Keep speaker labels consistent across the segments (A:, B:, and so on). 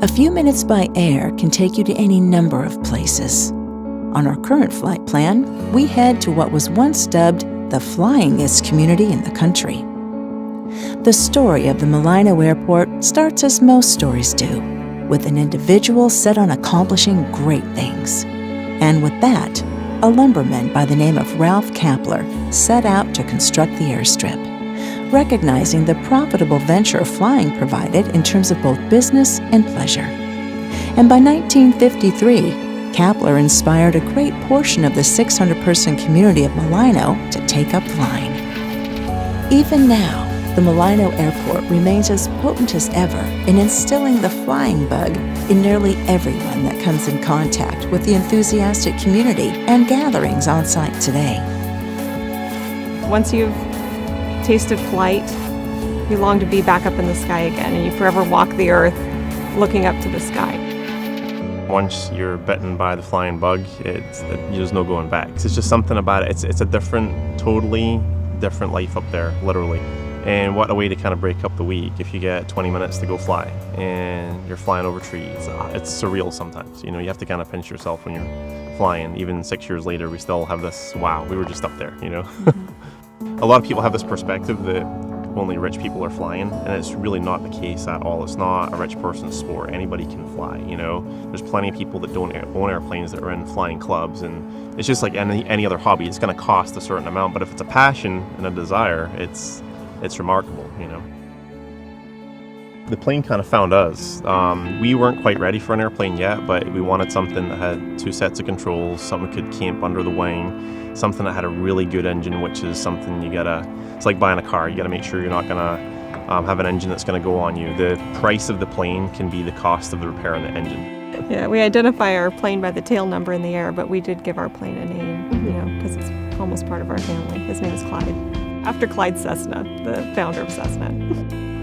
A: A few minutes by air can take you to any number of places. On our current flight plan, we head to what was once dubbed the flyingest community in the country. The story of the Mulino Airport starts as most stories do, with an individual set on accomplishing great things. And with that, a lumberman by the name of Ralph Kapler set out to construct the airstrip, recognizing the profitable venture flying provided in terms of both business and pleasure. And by 1953, Kapler inspired a great portion of the 600-person community of Mulino to take up flying. Even now, the Mulino Airport remains as potent as ever in instilling the flying bug in nearly everyone that comes in contact with the enthusiastic community and gatherings on site today.
B: Once you've tasted flight, you long to be back up in the sky again, and you forever walk the earth looking up to the sky.
C: Once you're bitten by the flying bug, there's no going back. It's just something about it. It's a totally different life up there, literally. And what a way to kind of break up the week if you get 20 minutes to go fly and you're flying over trees. It's surreal sometimes. You have to kind of pinch yourself when you're flying. Even 6 years later, we still have this, wow, we were just up there, Mm-hmm. A lot of people have this perspective that only rich people are flying, and it's really not the case at all. It's not a rich person's sport. Anybody can fly, There's plenty of people that don't own airplanes that are in flying clubs, and it's just like any other hobby. It's going to cost a certain amount, but if it's a passion and a desire, it's remarkable, The plane kind of found us. We weren't quite ready for an airplane yet, but we wanted something that had 2 sets of controls, something that could camp under the wing, something that had a really good engine, which is something it's like buying a car. You gotta make sure you're not gonna have an engine that's gonna go on you. The price of the plane can be the cost of the repair on the engine.
B: Yeah, we identify our plane by the tail number in the air, but we did give our plane a name, because it's almost part of our family. His name is Clyde, after Clyde Cessna, the founder of Cessna.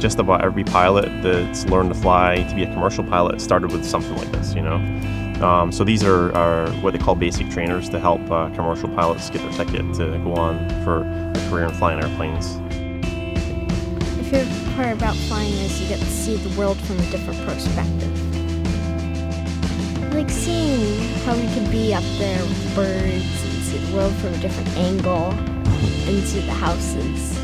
C: Just about every pilot that's learned to fly to be a commercial pilot started with something like this, So these are what they call basic trainers to help commercial pilots get their ticket to go on for a career in flying airplanes.
D: My favorite part about flying is you get to see the world from a different perspective. I like seeing how we could be up there with birds and see the world from a different angle and see the houses.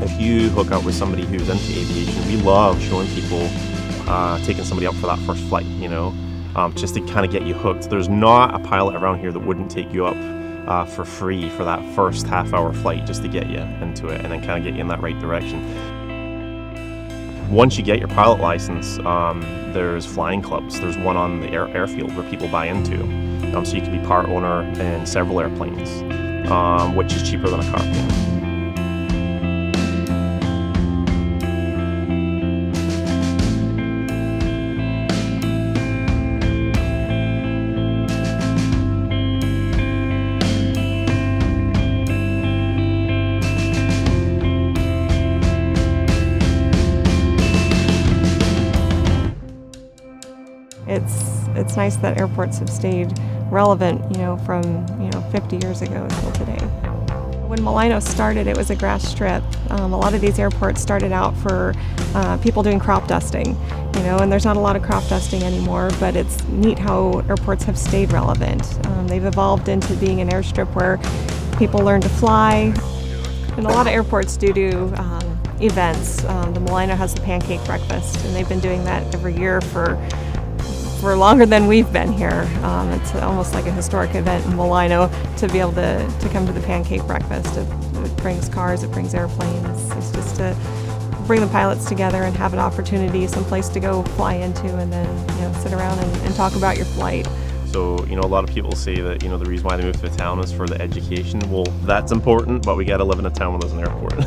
C: If you hook up with somebody who's into aviation, we love showing people taking somebody up for that first flight, just to kind of get you hooked. There's not a pilot around here that wouldn't take you up for free for that first half-hour flight just to get you into it and then kind of get you in that right direction. Once you get your pilot license, there's flying clubs. There's one on the airfield where people buy into. So you can be part owner in several airplanes, which is cheaper than a car payment.
B: It's nice that airports have stayed relevant, from 50 years ago until today. When Mulino started, it was a grass strip. A lot of these airports started out for people doing crop dusting, and there's not a lot of crop dusting anymore, but it's neat how airports have stayed relevant. They've evolved into being an airstrip where people learn to fly, and a lot of airports do events. The Mulino has the Pancake Breakfast, and they've been doing that every year for longer than we've been here. It's almost like a historic event in Mulino to be able to come to the Pancake Breakfast. It brings cars, it brings airplanes. It's just to bring the pilots together and have an opportunity, someplace to go fly into, and then sit around and talk about your flight.
C: So, a lot of people say that, the reason why they move to a town is for the education. Well, that's important, but we gotta live in a town where there's an airport.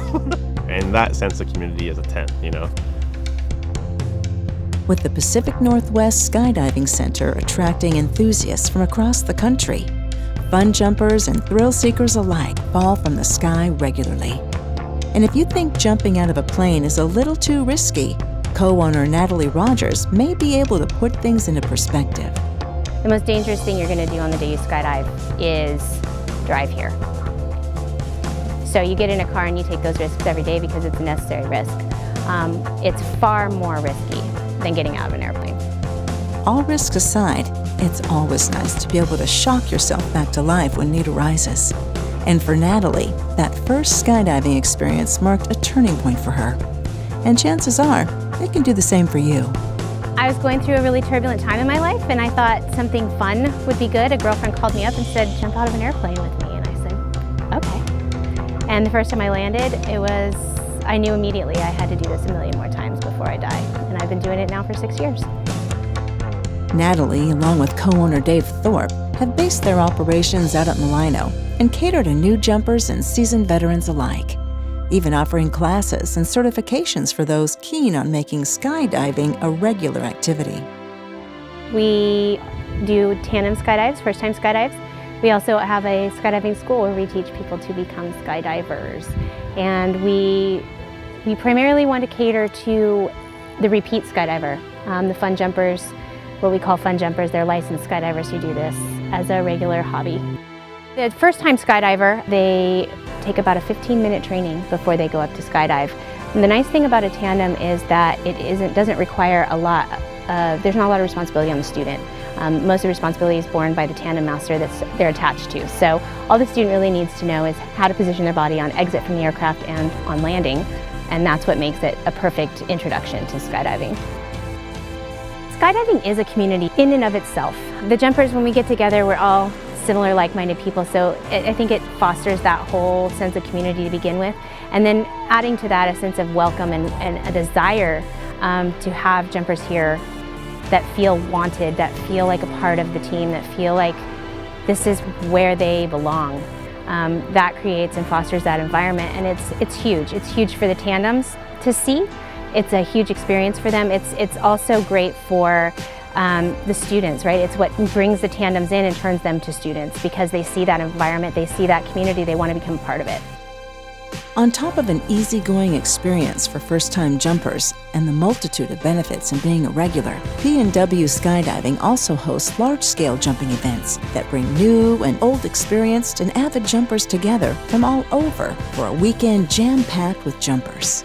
C: And that sense of community is a 10,
A: With the Pacific Northwest Skydiving Center attracting enthusiasts from across the country, fun jumpers and thrill seekers alike fall from the sky regularly. And if you think jumping out of a plane is a little too risky, co-owner Natalie Rogers may be able to put things into perspective.
E: The most dangerous thing you're going to do on the day you skydive is drive here. So you get in a car and you take those risks every day because it's a necessary risk. It's far more risky than getting out of an airplane.
A: All risks aside, it's always nice to be able to shock yourself back to life when need arises. And for Natalie, that first skydiving experience marked a turning point for her. And chances are, it can do the same for you.
E: I was going through a really turbulent time in my life, and I thought something fun would be good. A girlfriend called me up and said, "Jump out of an airplane with me." And I said, "Okay." And the first time I landed, I knew immediately I had to do this a million more times before I die. And I've been doing it now for 6 years.
A: Natalie, along with co-owner Dave Thorpe, have based their operations out at Mulino and cater to new jumpers and seasoned veterans alike, even offering classes and certifications for those keen on making skydiving a regular activity.
E: We do tandem skydives, first-time skydives. We also have a skydiving school where we teach people to become skydivers. And we primarily want to cater to the repeat skydiver, the fun jumpers, what we call fun jumpers. They're licensed skydivers who do this as a regular hobby. The first-time skydiver, they take about a 15-minute training before they go up to skydive. And the nice thing about a tandem is that it doesn't require a lot. There's not a lot of responsibility on the student. Most of the responsibility is borne by the tandem master they're attached to. So all the student really needs to know is how to position their body on exit from the aircraft and on landing, and that's what makes it a perfect introduction to skydiving. Skydiving is a community in and of itself. The jumpers, when we get together, we're all similar, like-minded people, so I think it fosters that whole sense of community to begin with, and then adding to that a sense of welcome and a desire to have jumpers here that feel wanted, that feel like a part of the team, that feel like this is where they belong. That creates and fosters that environment, and it's huge. It's huge for the tandems to see. It's a huge experience for them. It's also great for the students, right? It's what brings the tandems in and turns them to students because they see that environment, they see that community, they want to become part of it.
A: On top of an easygoing experience for first-time jumpers and the multitude of benefits in being a regular, P&W Skydiving also hosts large-scale jumping events that bring new and old experienced and avid jumpers together from all over for a weekend jam-packed with jumpers.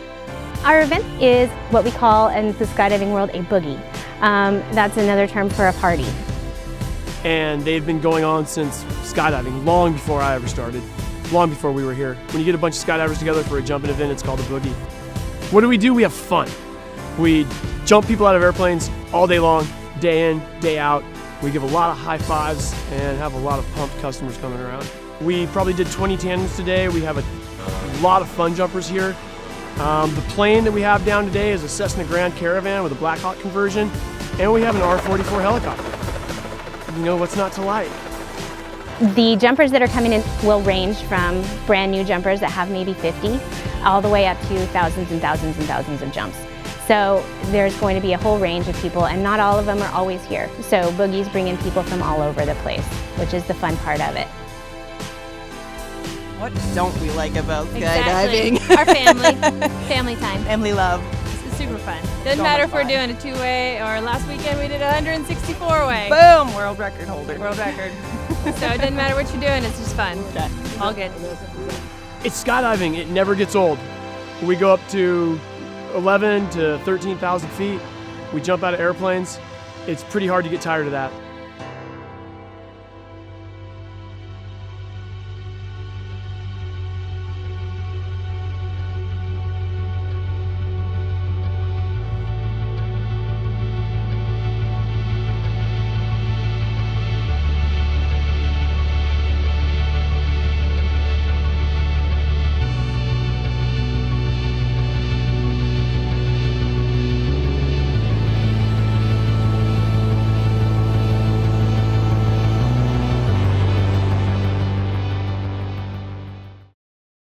E: Our event is what we call in the skydiving world a boogie. That's another term for a party.
F: And they've been going on since skydiving, long before I ever started, long before we were here. When you get a bunch of skydivers together for a jumping event, it's called a boogie. What do? We have fun. We jump people out of airplanes all day long, day in, day out. We give a lot of high fives and have a lot of pumped customers coming around. We probably did 20 tandems today. We have a lot of fun jumpers here. The plane that we have down today is a Cessna Grand Caravan with a Black Hawk conversion, and we have an R-44 helicopter. You know, what's not to like?
E: The jumpers that are coming in will range from brand new jumpers that have maybe 50 all the way up to thousands and thousands and thousands of jumps. So there's going to be a whole range of people, and not all of them are always here. So boogies bring in people from all over the place, which is the fun part of it.
G: What don't we like about skydiving?
H: Exactly. Our family time.
G: Family love.
H: It's super fun. Doesn't matter if we're doing a two-way or last weekend we did a 164-way.
G: Boom! World record holder.
H: World record. So it doesn't matter what you're doing, it's just fun.
G: Okay.
H: All good.
F: It's skydiving. It never gets old. We go up to 11 to 13,000 feet. We jump out of airplanes. It's pretty hard to get tired of that.